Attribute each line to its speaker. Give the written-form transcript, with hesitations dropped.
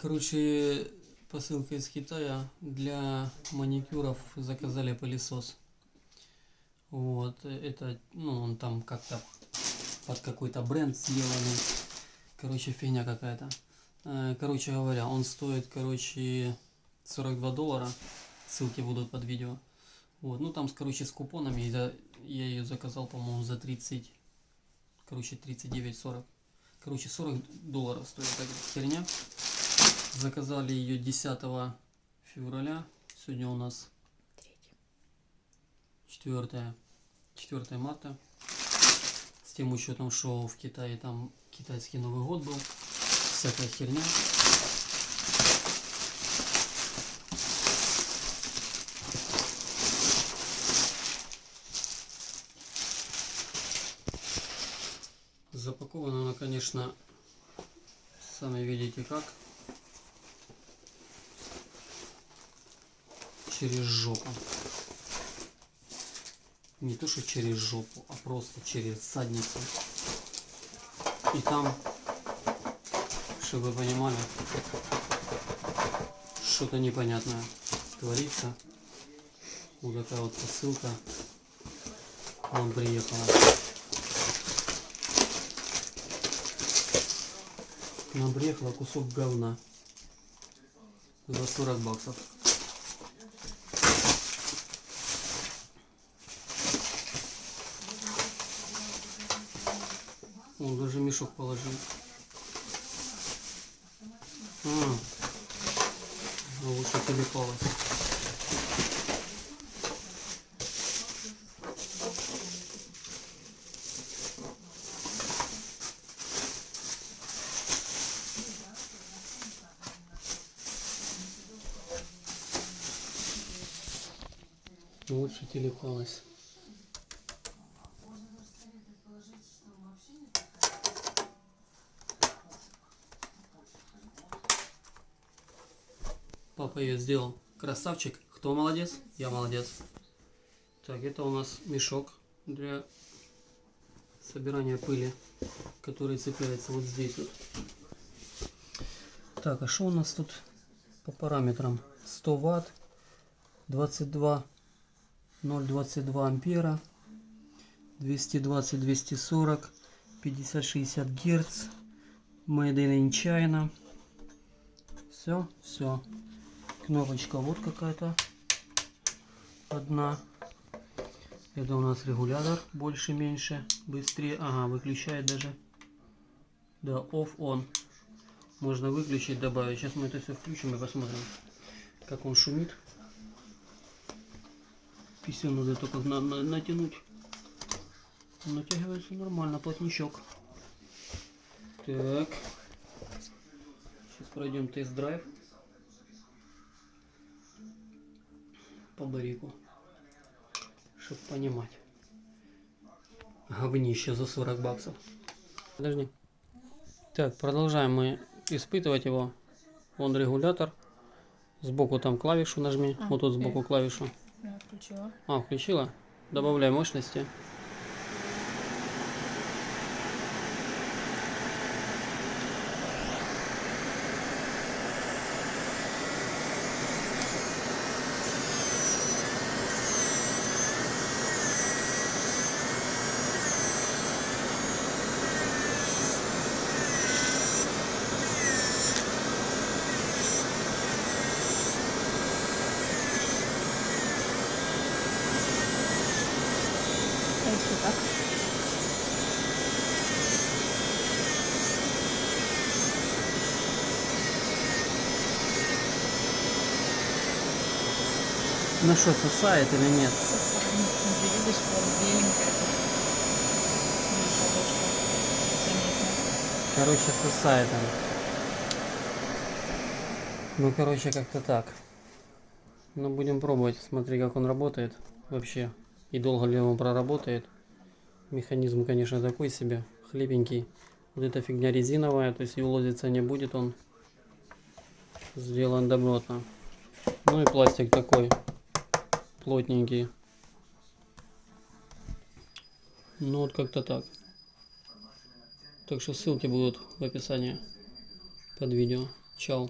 Speaker 1: Короче, посылка из Китая. Для маникюров заказали пылесос. Вот, это, ну, он там как-то под какой-то бренд сделанный. Короче, фигня какая-то. Короче говоря, он стоит, короче, $42. Ссылки будут под видео. Вот, ну там, короче, с купонами. Я ее заказал, по-моему, за 30, короче, 39,40. Короче, $40 стоит эта херня. Заказали ее 10 февраля. Сегодня у нас 4 марта. С тем учетом, что в Китае там китайский Новый год был. Всякая херня. Запакована она, конечно, сами видите как. Через жопу. Не то, что через жопу, а просто через задницу. И там, чтобы вы понимали, что-то непонятное творится. Вот такая вот посылка к нам приехала. К нам приехала кусок говна за $40. Он даже мешок положил. Лучше телепалось. Лучше телепалось. Папа ее сделал. Красавчик. Кто молодец? Я молодец. Так, это у нас мешок для собирания пыли, который цепляется вот здесь вот. Так, а что у нас тут по параметрам? 100 ватт, 22, 0,22 ампера, 220, 240, 50, 60 герц, made in China. Все. Кнопочка вот какая-то одна. Это у нас регулятор, больше-меньше, быстрее. Ага, выключает даже. Да, off-on. Можно выключить, добавить. Сейчас мы это все включим и посмотрим, как он шумит. Писю надо только натянуть. Натягивается нормально, плотничок. Так. Сейчас пройдем тест-драйв. По барику, чтобы понимать. Говнище за $40. Подожди. Так, продолжаем мы испытывать его. Вон регулятор. Сбоку там клавишу нажми. Вот тут сбоку клавишу.
Speaker 2: Я включила.
Speaker 1: Включила? Добавляй мощности.
Speaker 2: А если так?
Speaker 1: Ну что, сосает или нет?
Speaker 2: Видишь, вот беленькая.
Speaker 1: Короче, сосает он. Ну, короче, как-то так. Ну, будем пробовать, смотри, как он работает вообще. И долго ли он проработает. Механизм, конечно, такой себе, хлебенький. Вот эта фигня резиновая, то есть и лозиться не будет, он сделан добротно. Ну и пластик такой, плотненький. Ну вот как-то так. Так что ссылки будут в описании под видео. Чао.